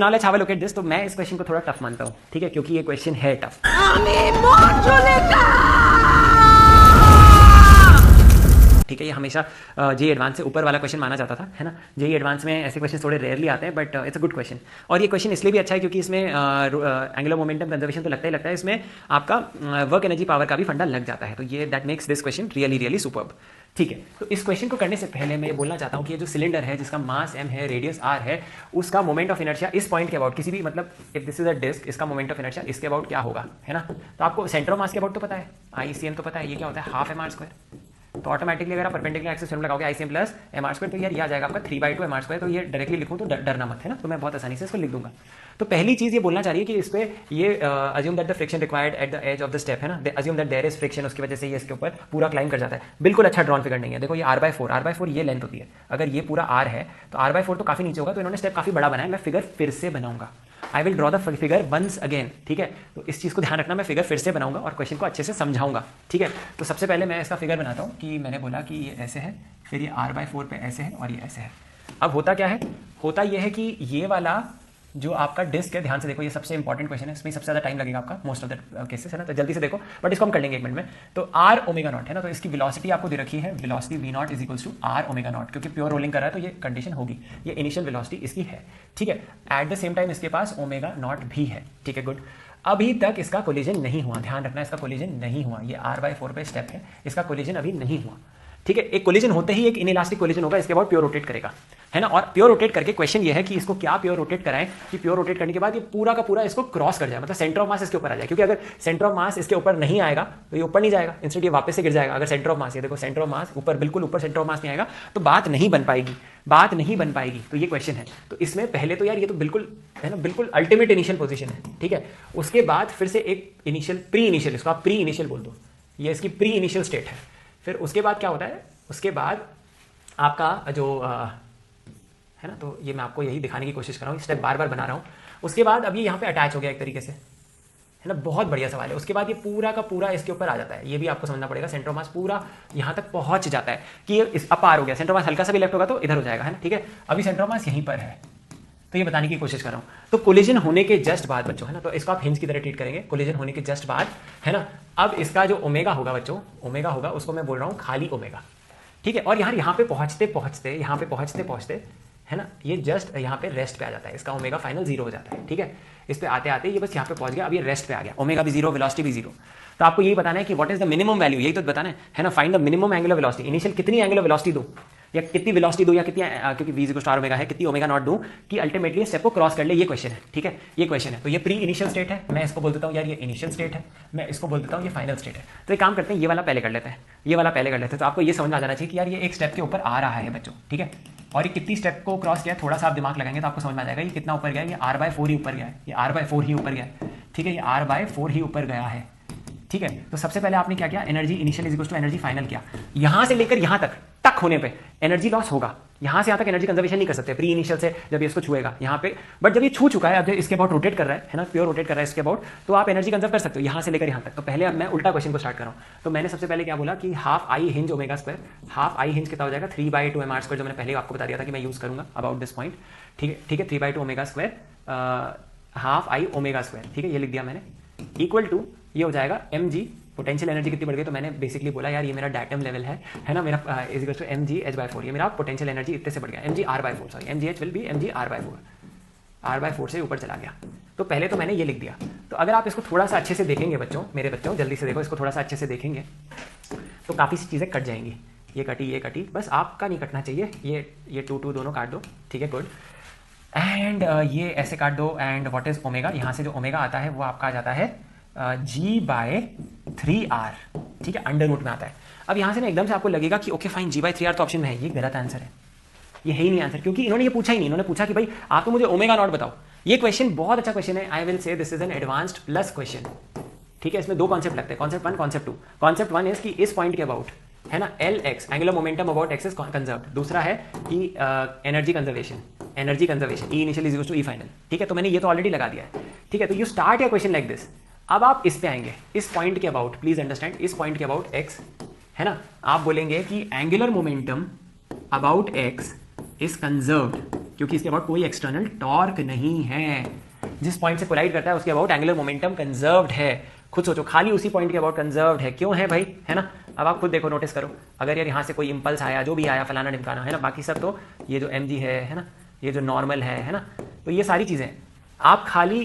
Now let's have a look at this. तो मैं इस क्वेश्चन को थोड़ा टफ मानता हूँ, ठीक है, क्योंकि ये क्वेश्चन है टफ। ठीक है, ये हमेशा जेई एडवांस से ऊपर वाला क्वेश्चन माना जाता था, है ना। जेई एडवांस में ऐसे क्वेश्चन थोड़े रेयरली आते हैं, but it's a good question. और ये क्वेश्चन इसलिए भी अच्छा है क्योंकि इसमें एंगुलर मोमेंटम कंजर्वेशन तो लगता है, इसमें आपका वर्क एनर्जी पावर का भी फंडा लग जाता है। तो ये that makes this question really really superb. ठीक है, तो इस क्वेश्चन को करने से पहले मैं ये बोलना चाहता हूँ कि ये जो सिलेंडर है जिसका मास m है, रेडियस r है, उसका मोमेंट ऑफ इनर्शिया इस पॉइंट के अबाउट, किसी भी मतलब if this is a disc, इसका मोमेंट ऑफ इनर्शिया इसके अबाउट क्या होगा, है ना। तो आपको सेंटर ऑफ मास के अबाउट तो पता है, ICM तो पता है, ये क्या होता है, हाफ mr²। तो ऑटोमेटिकली अगर आप परपेंडिकुलर एक्सिस फॉर्मूला लगाओगे ICM प्लस mr², तो यार ये आ जाएगा आपका 3/2 mr²। तो ये डायरेक्टली लिखूँ तो डरना मत, है ना, तो मैं बहुत आसानी से इसको लिख दूंगा। तो पहली चीज ये बोलना चाह रही है कि इस पे ये assume that the friction required at the edge of the step, है ना, assume that there is friction, उसकी वजह से ये इसके ऊपर पूरा क्लाइंब कर जाता है। बिल्कुल अच्छा ड्रॉन फिगर नहीं है। देखो ये r/4 ये लेंथ होती है। अगर ये पूरा r है तो r/4 तो काफी नीचे होगा, तो इन्होंने स्टेप काफी बड़ा बनाया। मैं फिगर फिर से बनाऊंगा, I will draw the figure once again, ठीक है। तो इस चीज को ध्यान रखना, मैं फिगर फिर से बनाऊंगा और क्वेश्चन को अच्छे से समझाऊंगा, ठीक है। तो सबसे पहले मैं इसका फिगर बनाता हूँ कि मैंने बोला कि ये ऐसे है, फिर ये r/4 पे ऐसे है और ये ऐसे है। अब होता क्या है, होता ये है कि ये वाला जो आपका डिस्क है, ध्यान से देखो, ये सबसे इंपॉर्टेंट क्वेश्चन है, इसमें सबसे ज्यादा टाइम लगेगा आपका मोस्ट ऑफ द केसेस, है ना। तो जल्दी से देखो, बट इसको हम कर लेंगे 1 मिनट में। तो r ओमेगा नॉट है ना, तो इसकी वेलोसिटी आपको दे रखी है, velocity v0 is equals to r omega naught, क्योंकि प्योर रोलिंग कर रहा है तो ये कंडीशन होगी, ये इनिशियल वेलोसिटी इसकी है, ठीक है। एट द सेम टाइम इसके पास ओमेगा नॉट भी है, ठीक है, गुड। अभी तक इसका कोलिजन नहीं हुआ, ध्यान रखना, इसका कोलिजन नहीं हुआ। ये r/4 पे स्टेप है, इसका कोलिजन अभी नहीं हुआ, ठीक है। एक कोलिजन होते ही एक इनइलास्टिक कोलिजन होगा, इसके बाद प्योर रोटेट करेगा, है ना। और प्योर रोटेट करके क्वेश्चन ये है कि इसको क्या प्योर रोटेट कराएं कि प्योर रोटेट करने के बाद ये पूरा का पूरा इसको क्रॉस कर जाए, मतलब सेंटर ऑफ मास इसके ऊपर आ जाए। क्योंकि अगर सेंटर ऑफ मास इसके ऊपर नहीं आएगा तो ये ऊपर नहीं जाएगा, इंस्टेड ये वापस से गिर जाएगा। अगर सेंटर ऑफ मास, ये देखो सेंटर ऑफ मास ऊपर, बिल्कुल ऊपर सेंटर ऑफ मास नहीं आएगा तो बात नहीं बन पाएगी, बात नहीं बन पाएगी। तो ये क्वेश्चन है। तो इसमें पहले तो यार ये तो बिल्कुल, है ना, बिल्कुल अल्टीमेट इनिशियल पोजीशन है, ठीक है। उसके बाद फिर से एक इनिशियल, प्री इनिशियल, इसको आप प्री इनिशियल बोल दो, ये इसकी प्री इनिशियल स्टेट है। फिर उसके बाद क्या होता है, उसके बाद आपका जो है ना, तो ये मैं आपको यही दिखाने की कोशिश कर रहा हूँ, स्टेप बार बार बना रहा हूँ। उसके बाद अब ये यहाँ पे अटैच हो गया एक तरीके से, है ना, बहुत बढ़िया सवाल है। उसके बाद ये पूरा का पूरा इसके ऊपर आ जाता है, ये भी आपको समझना पड़ेगा। सेंटर ऑफ मास पूरा यहाँ तक पहुंच जाता है कि ये इस अपार हो गया, सेंटर ऑफ मास हल्का सा भी लेफ्ट होगा तो इधर हो जाएगा, है ना, ठीक है। अभी सेंटर ऑफ मास यहीं पर है, तो ये बताने की कोशिश कर रहा हूँ। तो कोलिजन होने के जस्ट बाद बच्चों, है ना, तो इसको आप हिंज की तरह ट्रीट करेंगे, कोलिजन होने के जस्ट बाद, है ना। अब इसका जो ओमेगा होगा बच्चों, ओमेगा होगा, उसको मैं बोल रहा हूँ खाली ओमेगा, ठीक है। और यार यहाँ पे पहुंचते पहुंचते, यहाँ पे पहुंचते पहुंचते, है ना, ये जस्ट यहाँ पे रेस्ट पे आ जाता है, इसका ओमेगा फाइनल 0 हो जाता है, ठीक है। इस पे आते आते ये बस यहाँ पे पहुंच गया, अब ये रेस्ट पे आ गया, ओमेगा भी 0, वेलोसिटी भी 0। तो आपको यही बताना है कि what is the minimum value, यही तो बताना है ना, find the minimum angular velocity. Initial कितनी एंगुलर वेलोसिटी दूं या कितनी वेलोसिटी दूं या कितनी, क्योंकि v equals to r omega है, कितनी ओमेगा नॉट दूं कि अल्टीमेटली स्टेप को क्रॉस कर ले, ये क्वेश्चन है, ठीक है, ये क्वेश्चन है। तो ये प्री इनिशियल स्टेट है, मैं इसको बोल देता हूँ यार ये इनिशियल स्टेट है, मैं इसको बोल देता हूँ ये फाइनल स्टेट है। तो एक काम करते हैं, ये वाला पहले कर लेते हैं, ये वाला पहले कर लेते हैं। तो आपको ये समझ में आ जाना चाहिए कि यार ये एक स्टेप के ऊपर आ रहा है बच्चों, ठीक है। और ये कितनी स्टेप को क्रॉस किया, थोड़ा सा आप दिमाग लगाएंगे तो आपको समझ में आ जाएगा ये कितना ऊपर गया, ये r/4 ही ऊपर गया है, ये r/4 ही ऊपर गया है, ठीक है, ये r/4 ही ऊपर गया है, ठीक है। तो सबसे पहले आपने क्या किया, energy initial is equal to energy final किया। यहां से लेकर यहां तक टक होने पे एनर्जी लॉस होगा, यहां से यहां तक एनर्जी कंजर्वेशन नहीं कर सकते प्री इनिशियल से, जब ये इसको छुएगा यहां पे। बट जब ये छू चुका है, अब जब इसके अबाउट रोटेट कर रहा है ना, प्योर रोटेट कर रहा है इसके अबाउट, तो आप एनर्जी कंजर्व कर सकते हो यहां से लेकर यहां तक। तो पहले अब मैं उल्टा क्वेश्चन को स्टार्ट कर रहा हूं। तो मैंने सबसे पहले क्या बोला कि half I hinge omega square, half I hinge कितना हो जाएगा 3/2 mr², जो मैंने पहले आपको बता दिया था कि मैं यूज करूंगा अबाउट दिस पॉइंट, ठीक है, ठीक है। 3/2 omega square, half I omega square, ठीक है, ये लिख दिया मैंने, इक्वल टू ये हो जाएगा mg, पोटेंशियल एनर्जी कितनी बढ़ गई, तो मैंने बेसिकली बोला यार ये मेरा डायटम लेवल है ना, मेरा is equal to mg h/4, ये मेरा पोटेंशियल एनर्जी इतने से बढ़ गया, mg r/4, sorry mgh will be mg r/4, r/4 से ऊपर चला गया। तो पहले तो मैंने ये लिख दिया। तो अगर आप इसको थोड़ा सा अच्छे से देखेंगे बच्चों, मेरे बच्चों जल्दी से देखो, इसको थोड़ा सा अच्छे से देखेंगे तो काफ़ी सी चीज़ें कट जाएंगी। ये कटी, बस आपका नहीं कटना चाहिए, ये 2 दोनों काट दो, ठीक है, गुड। एंड ये ऐसे काट दो। एंड व्हाट इज ओमेगा, यहाँ से जो ओमेगा आता है वो आपका आ जाता है g/3r, ठीक है, अंडर रूट में आता है। अब यहाँ से ना एकदम से आपको लगेगा कि ओके फाइन g/3r तो ऑप्शन में है, ये गलत आंसर है, ये है ही नहीं आंसर, क्योंकि इन्होंने ये पूछा ही नहीं। इन्होंने पूछा कि भाई आप तो मुझे ओमेगा नॉट बताओ। ये क्वेश्चन बहुत अच्छा क्वेश्चन है, I will say this is an advanced plus question, ठीक है। इसमें 2 कॉन्सेप्ट लगते हैं, कॉन्सेप्ट 1, कॉन्सेप्ट 2। कॉन्सेप्ट 1 इज कि इस पॉइंट के अबाउट, है ना, Lx angular momentum about x is conserved. दूसरा है कि energy conservation, E initial is equal to E final, ठीक है। तो मैंने ये तो ऑलरेडी लगा दिया है, ठीक है। तो you start your question like this. अब आप इस पे आएंगे, इस पॉइंट के अबाउट, प्लीज अंडरस्टैंड, इस पॉइंट के अबाउट x, है ना, आप बोलेंगे कि angular momentum about x is conserved, क्योंकि इसके अबाउट कोई एक्सटर्नल टॉर्क नहीं है। जिस पॉइंट से कोलाइड करता है उसके अबाउट एंगुलर मोमेंटम कंजर्व्ड है। खुद सोचो, खाली उसी पॉइंट के अबाउट कंजर्व्ड है, क्यों है भाई, है ना। अब आप खुद देखो, नोटिस करो, अगर यार यहाँ से कोई इंपल्स आया, जो भी आया, फलाना ढिमकाना, है ना, बाकी सब तो ये जो mg है ना, ये जो नॉर्मल है ना, तो ये सारी चीज़ें आप खाली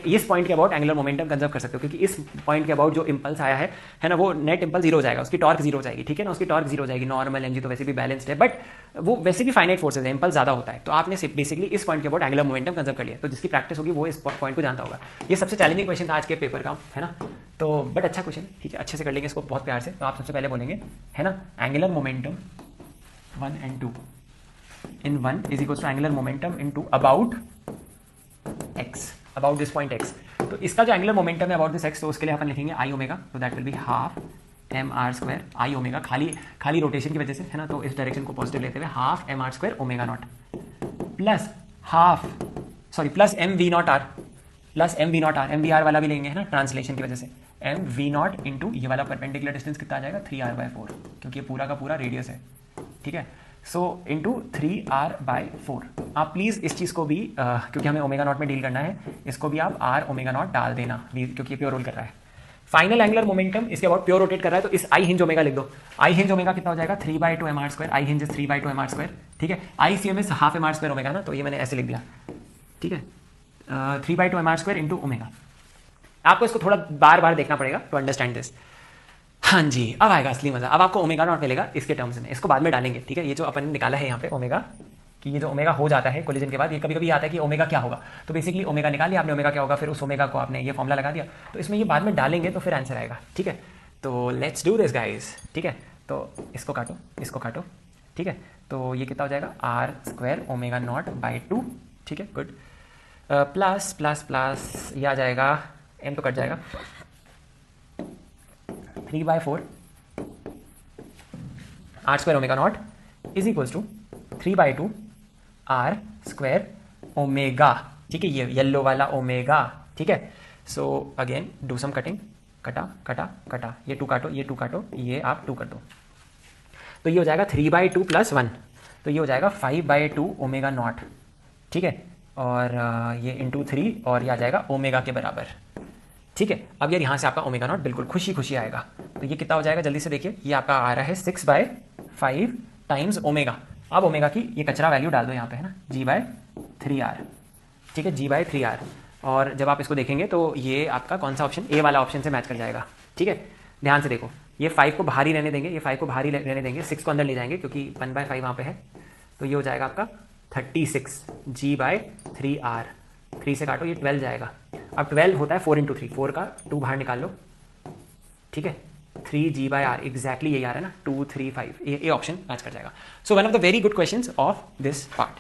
इस पॉइंट के अबाउट एंगुलर मोमेंटम कंजर्व कर सकते हो, क्योंकि इस पॉइंट के अबाउट जो इंपल्स आया है ना, वो नेट इंपल्स जीरो हो जाएगा, उसकी टॉर्क जीरो हो जाएगी, ठीक है ना, उसकी टॉर्क जीरो हो जाएगी। नॉर्मल mg तो वैसे भी बैलेंस्ड है, बट वो वैसे भी फाइनाइट फोर्सेज है, इंपल्स ज़्यादा होता है। तो आपने बेसिकली इस पॉइंट के अबाउट एंगुलर मोमेंटम कंजर्व कर लिया, तो जिसकी प्रैक्टिस होगी वो इस पॉइंट को जानता होगा। ये सबसे चैलेंजिंग क्वेश्चन था आज के पेपर का, है ना। तो बट अच्छा क्वेश्चन, ठीक है, अच्छे से कर लेंगे इसको बहुत प्यार से। तो आप सबसे पहले बोलेंगे, है ना, angular momentum 1 and 2 in 1 is equals to angular momentum into about x, about this point x। तो इसका जो एंगुलर मोमेंटम है अबाउट दिस x, तो उसके लिए अपन लिखेंगे आई ओमेगा, तो that will be half m r square I omega, खाली रोटेशन की वजह से, है ना, तो इस डायरेक्शन को पॉजिटिव लेते हुए half m r square omega naught plus m v naught r, m v r वाला भी लेंगे, है ना, ट्रांसलेशन की वजह से, एम वी नॉट इंटू ये वाला परपेंडिकुलर डिस्टेंस कितना आ जाएगा 3r/4, क्योंकि ये पूरा का पूरा रेडियस है, ठीक है। So into 3r/4। आप प्लीज़ इस चीज़ को भी क्योंकि हमें ओमेगा नॉट में डील करना है, इसको भी आप r ओमेगा नॉट डाल देना, क्योंकि ये प्योर रोल कर रहा है। फाइनल एंगुलर मोमेंटम इसके अबाउट प्योर रोटेट कर रहा है, तो इस आई हिंज ओमेगा लिख दो। आई हिंज ओमेगा कितना हो जाएगा 3/2 mr square, I hinge 3/2 mr square, ठीक है। I C M is half mr square omega ना, तो ये मैंने ऐसे लिख दिया, ठीक है, 3/2 mr स्क्वायर इंटू ओमेगा। आपको इसको थोड़ा बार बार देखना पड़ेगा टू अंडरस्टैंड दिस। हाँ जी, अब आएगा असली मजा। अब आपको ओमेगा नॉट मिलेगा इसके टर्म्स में, इसको बाद में डालेंगे, ठीक है। ये जो अपन ने निकाला है यहाँ पे ओमेगा, कि ये जो ओमेगा हो जाता है कोलिजन के बाद, ये कभी कभी आता है कि ओमेगा क्या होगा, तो बेसिकली ओमेगा निकाल लिया आपने, ओमेगा क्या होगा, फिर उस ओमेगा को आपने ये फॉर्मूला लगा दिया, तो इसमें ये बाद में डालेंगे तो फिर आंसर आएगा, ठीक है। तो लेट्स डू दिस गाइस, ठीक है। तो इसको काटो, ठीक है। तो ये कितना हो जाएगा r square omega naught by 2, ठीक है, गुड। प्लस प्लस प्लस ये आ जाएगा, एम तो कट जाएगा, 3/4 r square omega naught is equals to 3/2 r square omega, ठीक है, ये येलो वाला ओमेगा, ठीक है। So again do some cutting, कटा, ये 2 काटो, ये आप 2 कर दो, तो ये हो जाएगा 3/2 + 1, तो ये हो जाएगा 5/2 ओमेगा नॉट, ठीक है, और ये इंटू 3 और ये आ जाएगा ओमेगा के बराबर, ठीक है। अब यार यहाँ से आपका ओमेगा नॉट बिल्कुल खुशी आएगा, तो ये कितना हो जाएगा जल्दी से देखिए, ये आपका आ रहा है 6/5 टाइम्स ओमेगा। अब ओमेगा की ये कचरा वैल्यू डाल दो यहाँ पे, है ना, g/3r, ठीक है, g/3r। और जब आप इसको देखेंगे तो ये आपका कौन सा ऑप्शन, ए वाला ऑप्शन से मैच कर जाएगा, ठीक है। ध्यान से देखो, ये 5 को बाहर ही रहने देंगे, 6 को अंदर ले जाएंगे, क्योंकि 1/5 वहाँ पे है, तो ये हो जाएगा आपका 36 g/3r, 3 से काटो, ये 12 जाएगा। अब 12 होता है 4 × 3, 4 का 2 बाहर निकाल लो, ठीक है, 3g/r, एग्जैक्टली यही आ रहा है ना, 235, ये ऑप्शन मैच कर जाएगा। So one of the very good questions of this part.